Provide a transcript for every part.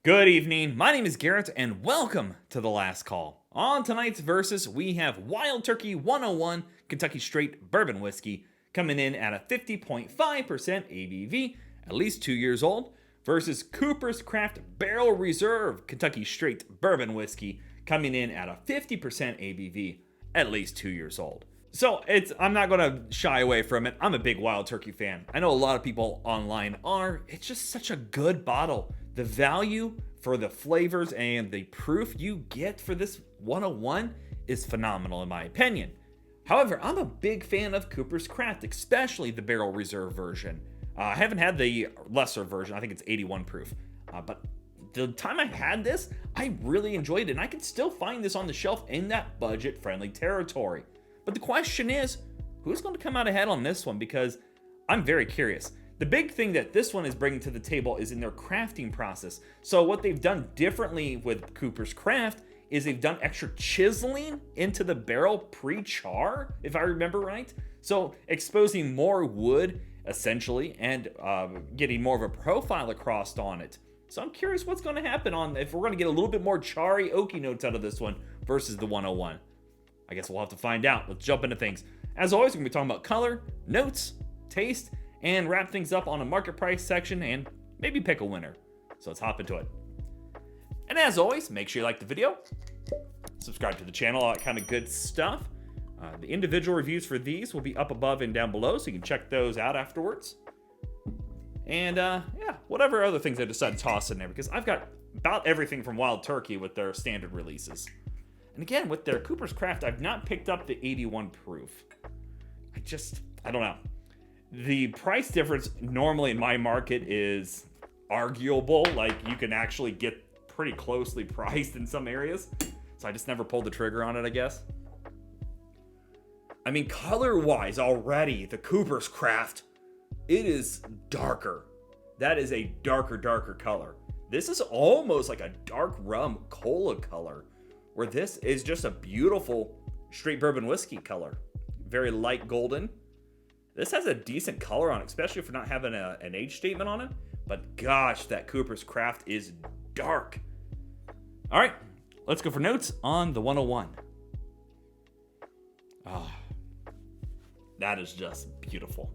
Good evening, my name is Garrett, and welcome to The Last Call. On tonight's Versus, we have Wild Turkey 101 Kentucky Straight Bourbon Whiskey coming in at a 50.5% ABV, at least 2 years old, versus Cooper's Craft Barrel Reserve Kentucky Straight Bourbon Whiskey coming in at a 50% ABV, at least 2 years old. So I'm not going to shy away from it. I'm a big Wild Turkey fan. I know a lot of people online are. It's just such a good bottle. The value for the flavors and the proof you get for this 101 is phenomenal in my opinion. However, I'm a big fan of Cooper's Craft, especially the Barrel Reserve version. I haven't had the lesser version. I think it's 81 proof. But the time I had this, I really enjoyed it. And I can still find this on the shelf in that budget-friendly territory. But the question is, who's going to come out ahead on this one? Because I'm very curious. The big thing that this one is bringing to the table is in their crafting process. So what they've done differently with Cooper's Craft is they've done extra chiseling into the barrel pre-char, if I remember right. So exposing more wood, essentially, and getting more of a profile across on it. So I'm curious what's going to happen if we're going to get a little bit more charry, oaky notes out of this one versus the 101. I guess we'll have to find out. Let's jump into things. As always, we're going to be talking about color, notes, taste, and wrap things up on a market price section and maybe pick a winner. So let's hop into it. And as always, make sure you like the video, subscribe to the channel, all that kind of good stuff. The individual reviews for these will be up above and down below, so you can check those out afterwards. And yeah, whatever other things I decide to toss in there, because I've got about everything from Wild Turkey with their standard releases. And again, with their Cooper's Craft, I've not picked up the 81 proof. I don't know. The price difference normally in my market is arguable. Like, you can actually get pretty closely priced in some areas. So I just never pulled the trigger on it, I guess. I mean, color-wise already, the Cooper's Craft, it is darker. That is a darker color. This is almost like a dark rum cola color, where this is just a beautiful straight bourbon whiskey color. Very light golden. This has a decent color on it, especially for not having an age statement on it. But gosh, that Cooper's Craft is dark. All right, let's go for notes on the 101. Oh, that is just beautiful.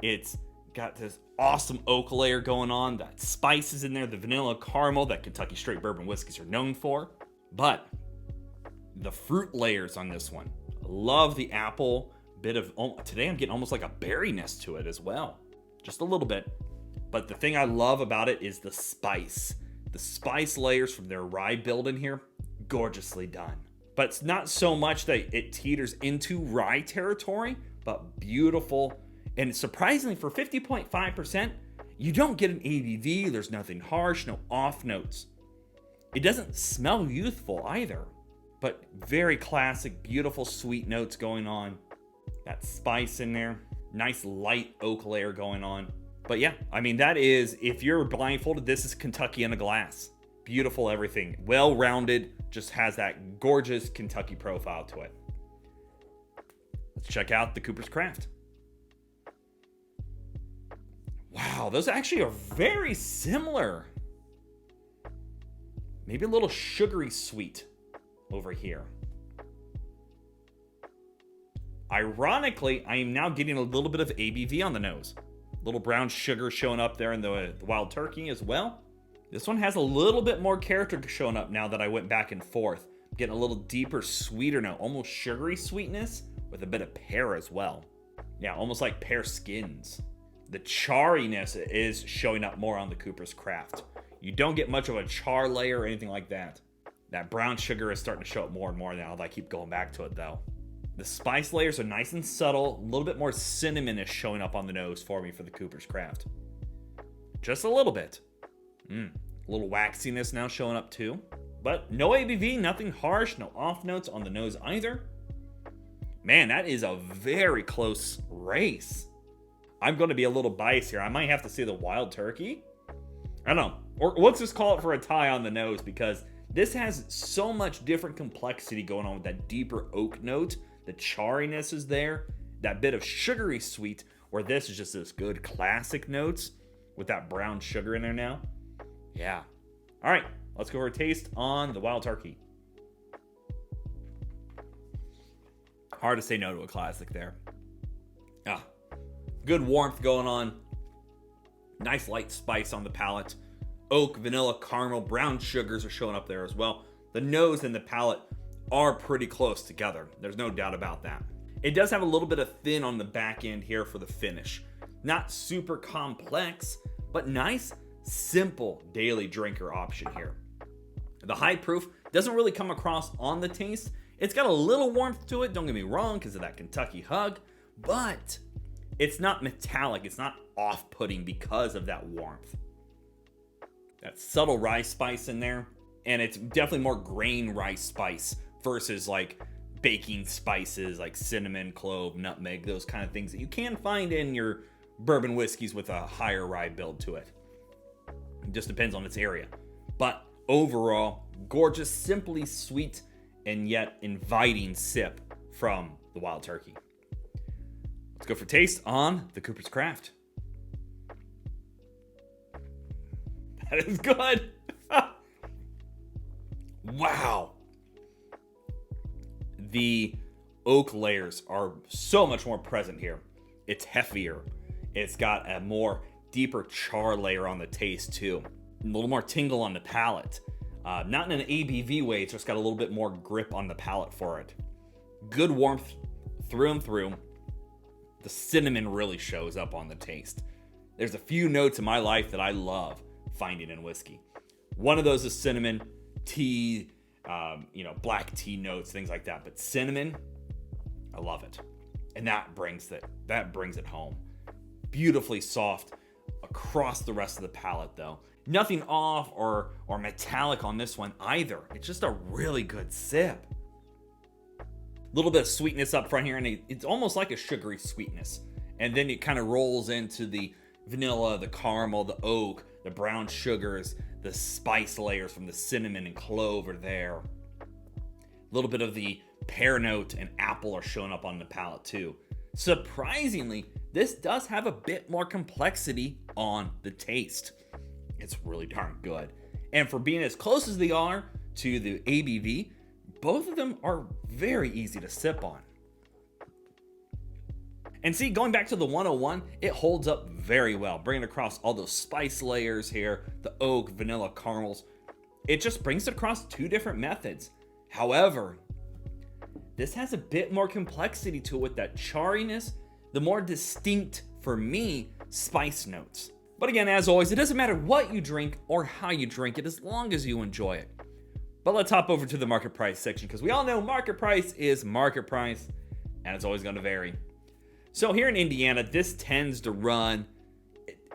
It's got this awesome oak layer going on. That spices in there, the vanilla caramel that Kentucky Straight Bourbon whiskeys are known for. But the fruit layers on this one. I love the apple bit of, today I'm getting almost like a berryness to it as well. Just a little bit. But the thing I love about it is the spice. The spice layers from their rye build in here, gorgeously done. But it's not so much that it teeters into rye territory, but beautiful. And surprisingly, for 50.5%, you don't get an ABV. There's nothing harsh, no off notes. It doesn't smell youthful either. But very classic, beautiful sweet notes going on. That spice in there. Nice light oak layer going on. But yeah, I mean, that is, if you're blindfolded, this is Kentucky in a glass. Beautiful everything. Well-rounded. Just has that gorgeous Kentucky profile to it. Let's check out the Cooper's Craft. Wow, those actually are very similar. Maybe a little sugary sweet over here. Ironically, I am now getting a little bit of ABV on the nose. A little brown sugar showing up there in the Wild Turkey as well. This one has a little bit more character showing up now that I went back and forth. Getting a little deeper, sweeter now. Almost sugary sweetness with a bit of pear as well. Yeah, almost like pear skins. The charriness is showing up more on the Cooper's Craft. You don't get much of a char layer or anything like that. That brown sugar is starting to show up more and more now that I keep going back to it though. The spice layers are nice and subtle. A little bit more cinnamon is showing up on the nose for me for the Cooper's Craft. Just a little bit. A little waxiness now showing up too. But no ABV, nothing harsh, no off notes on the nose either. Man, that is a very close race. I'm going to be a little biased here. I might have to say the Wild Turkey. I don't know. Or let's just call it for a tie on the nose, because this has so much different complexity going on with that deeper oak note. The charriness is there. That bit of sugary sweet, where this is just this good classic notes with that brown sugar in there now. Yeah. All right, let's go for a taste on the Wild Turkey. Hard to say no to a classic there. Ah, good warmth going on. Nice light spice on the palate. Oak, vanilla, caramel, brown sugars are showing up there as well. The nose and the palate are pretty close together. There's no doubt about that. It does have a little bit of thin on the back end here for the finish. Not super complex, but nice, simple daily drinker option here. The high proof doesn't really come across on the taste. It's got a little warmth to it, don't get me wrong, because of that Kentucky hug, but it's not metallic. It's not off-putting because of that warmth. That subtle rye spice in there, and it's definitely more grain rice spice versus like baking spices like cinnamon, clove, nutmeg, those kind of things that you can find in your bourbon whiskeys with a higher rye build to it. It just depends on its area. But overall, gorgeous, simply sweet, and yet inviting sip from the Wild Turkey. Let's go for taste on the Cooper's Craft. That is good. Wow. The oak layers are so much more present here. It's heftier. It's got a more deeper char layer on the taste too. A little more tingle on the palate. Not in an ABV way, it's just got a little bit more grip on the palate for it. Good warmth through and through. The cinnamon really shows up on the taste. There's a few notes in my life that I love finding in whiskey. One of those is cinnamon, tea, black tea notes, things like that. But cinnamon, I love it. And that brings it home. Beautifully soft across the rest of the palate though. Nothing off or metallic on this one either. It's just a really good sip. A little bit of sweetness up front here, and it's almost like a sugary sweetness. And then it kind of rolls into the vanilla, the caramel, the oak, the brown sugars, the spice layers from the cinnamon and clove are there. A little bit of the pear note and apple are showing up on the palate too. Surprisingly, this does have a bit more complexity on the taste. It's really darn good. And for being as close as they are to the ABV, both of them are very easy to sip on. And see, going back to the 101, it holds up very well, bringing across all those spice layers here, the oak, vanilla, caramels. It just brings it across two different methods. However, this has a bit more complexity to it with that chariness, the more distinct, for me, spice notes. But again, as always, it doesn't matter what you drink or how you drink it as long as you enjoy it. But let's hop over to the market price section because we all know market price is market price and it's always going to vary. So here in Indiana, this tends to run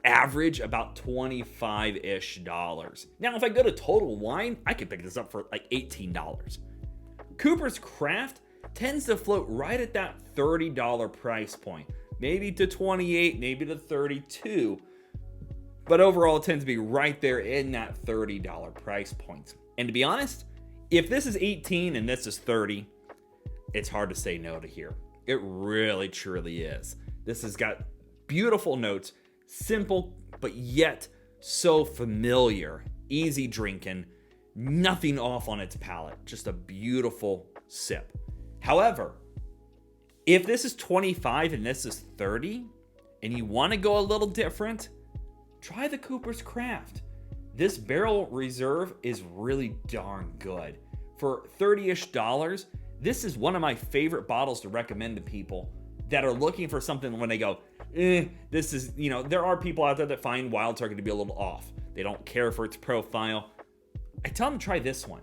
average about $25-ish. Now, if I go to Total Wine, I could pick this up for like $18. Cooper's Craft tends to float right at that $30 price point, maybe to $28, maybe to $32. But overall, it tends to be right there in that $30 price point. And to be honest, if this is 18 and this is 30, it's hard to say no to here. It really, truly is. This has got beautiful notes, simple, but yet so familiar, easy drinking, nothing off on its palate, just a beautiful sip. However, if this is 25 and this is 30, and you want to go a little different, try the Cooper's Craft. This barrel reserve is really darn good. For $30-ish, this is one of my favorite bottles to recommend to people that are looking for something when they go, this is, there are people out there that find Wild Turkey to be a little off. They don't care for its profile. I tell them to try this one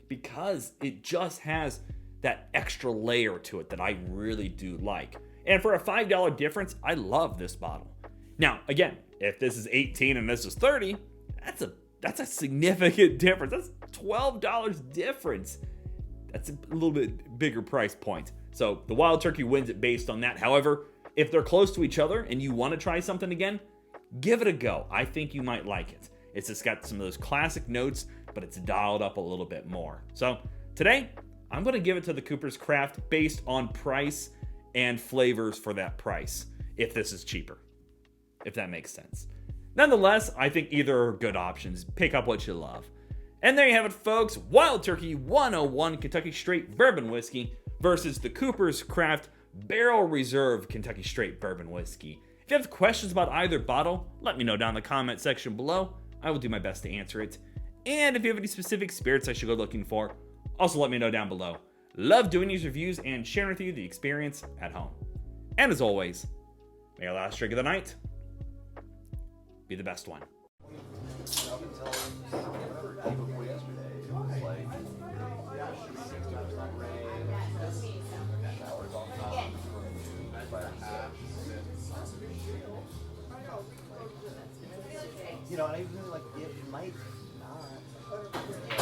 because it just has that extra layer to it that I really do like. And for a $5 difference, I love this bottle. Now, again, if this is 18 and this is 30, that's a significant difference. That's $12 difference. That's a little bit bigger price point. So the Wild Turkey wins it based on that. However, if they're close to each other and you want to try something again, give it a go. I think you might like it. It's just got some of those classic notes, but it's dialed up a little bit more. So today, I'm going to give it to the Cooper's Craft based on price and flavors for that price, if this is cheaper, if that makes sense. Nonetheless, I think either are good options. Pick up what you love. And there you have it, folks. Wild Turkey 101 Kentucky Straight Bourbon Whiskey versus the Cooper's Craft Barrel Reserve Kentucky Straight Bourbon Whiskey. If you have questions about either bottle, let me know down in the comment section below. I will do my best to answer it. And if you have any specific spirits I should go looking for, also let me know down below. Love doing these reviews and sharing with you the experience at home. And as always, may our last drink of the night be the best one. You know, and I even like it might not.